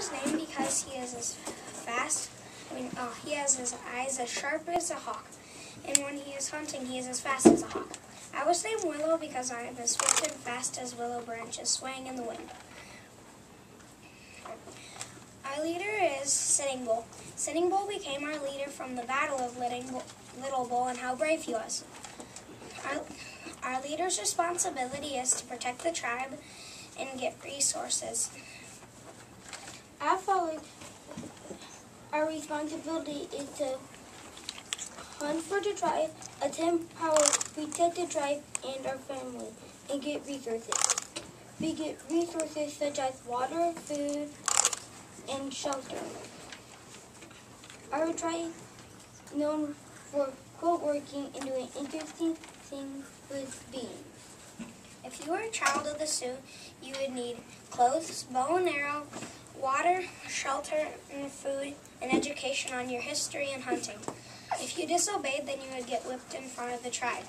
is named because he is as fast. He has his eyes as sharp as a hawk, and when he is hunting, he is as fast as a hawk. I was named Willow because I am as swift and fast as willow branches swaying in the wind. Our leader is Sitting Bull. Sitting Bull became our leader from the Battle of Little Bull and how brave he was. Our leader's responsibility is to protect the tribe and get resources. I feel like our responsibility is to hunt for the tribe, attempt power, protect the tribe and our family, and get resources. We get resources such as water, food, and shelter. Our tribe is known for co-working and doing interesting things with being. If you were a child of the Sioux, you would need clothes, bow and arrow, water, shelter, and food, and education on your history and hunting. If you disobeyed, then you would get whipped in front of the tribe.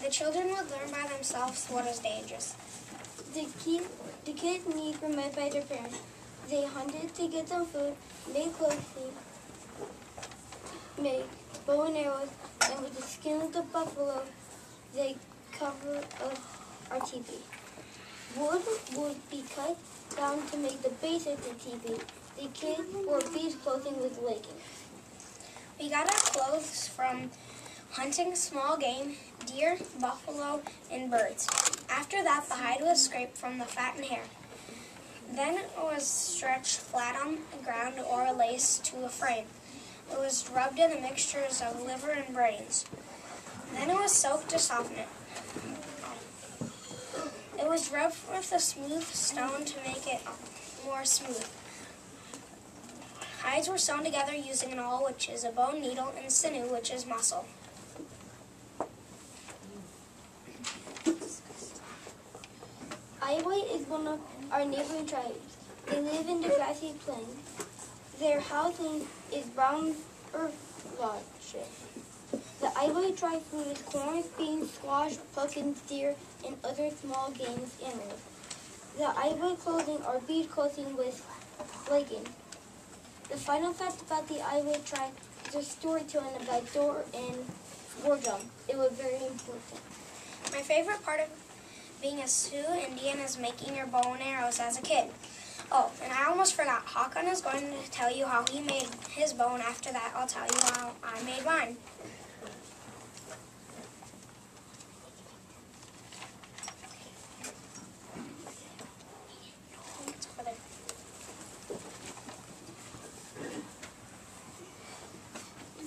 The children would learn by themselves what is dangerous. The kids need were met by their parents. They hunted to get some food, made clothes, made bow and arrows, and with the skin of the buffalo, they covered up our teepee. Wood would be cut down to make the base of the teepee. The kids wore beef clothing with leggings. We got our clothes from hunting small game, deer, buffalo, and birds. After that, the hide was scraped from the fat and hair. Then it was stretched flat on the ground or laced to a frame. It was rubbed in the mixtures of liver and brains. Then it was soaked to soften it. It was rubbed with a smooth stone to make it more smooth. Hides were sewn together using an awl, which is a bone needle, and sinew, which is muscle. Iowa is one of our neighboring tribes. They live in the grassy plains. Their housing is brown earth lodges. The Iowa tribe food is corn, beans, squash, pumpkins, deer, and other small game animals. The Iowa clothing are bead clothing with leggings. The final fact about the Iowa tribe is a storytelling about door and war drum. It was very important. My favorite part of being a Sioux Indian is making your bow and arrows as a kid. Oh, and I almost forgot. Hakon is going to tell you how he made his bow, and after that I'll tell you how I made mine.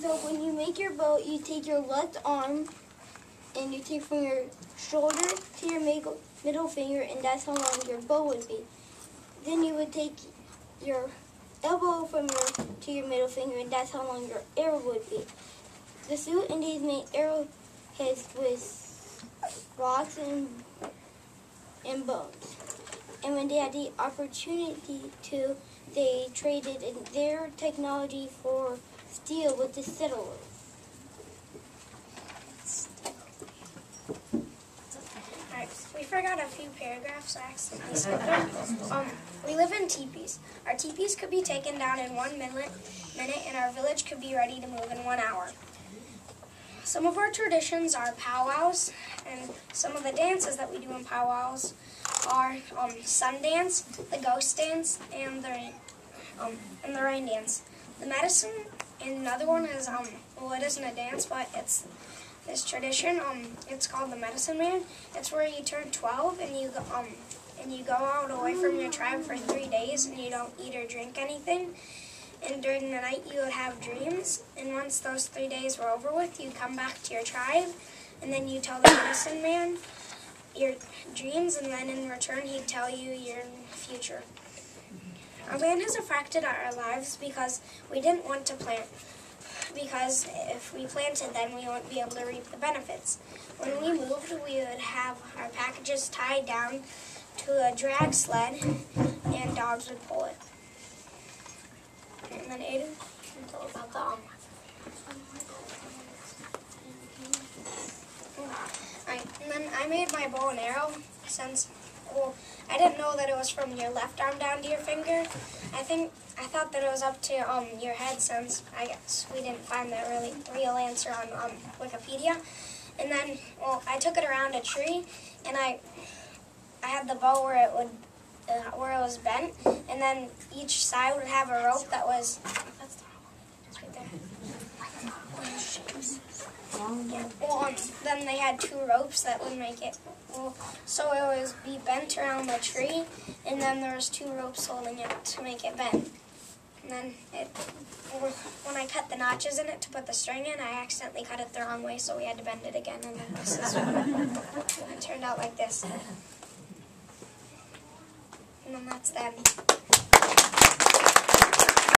So when you make your bow, you take your left arm and you take from your shoulder to your middle finger, and that's how long your bow would be. Then you would take your elbow to your middle finger, and that's how long your arrow would be. The Sioux Indians made arrowheads with rocks and bones. And when they had the opportunity to, they traded in their technology for steel with the settlers. We forgot a few paragraphs, I accidentally skipped them. We live in teepees. Our teepees could be taken down in 1 minute, and our village could be ready to move in 1 hour. Some of our traditions are powwows, and some of the dances that we do in powwows are sun dance, the ghost dance, and the rain dance. The medicine, and another one is well, it isn't a dance, but it's this tradition. It's called the Medicine Man. It's where you turn 12 and you go out away from your tribe for 3 days and you don't eat or drink anything. And during the night you would have dreams. And once those 3 days were over with, you come back to your tribe, and then you tell the Medicine Man your dreams, and then in return he'd tell you your future. Our land has affected our lives because we didn't want to plant. Because if we planted, then we wouldn't be able to reap the benefits. When we moved, we would have our packages tied down to a drag sled, and dogs would pull it. And then Aiden, tell us about that. Alright, and then I made my bow and arrow since well, I didn't know that it was from your left arm down to your finger. I thought that it was up to your head, since I guess we didn't find the real answer on Wikipedia. And then, well, I took it around a tree, and I had the bow where it was bent, and then each side would have a rope that was. That's right there. Yeah. Well, then they had 2 ropes that would make it. Well, so it was be bent around the tree, and then there was 2 ropes holding it to make it bend. And then when I cut the notches in it to put the string in, I accidentally cut it the wrong way, so we had to bend it again. And then this is it turned out like this. And then that's them.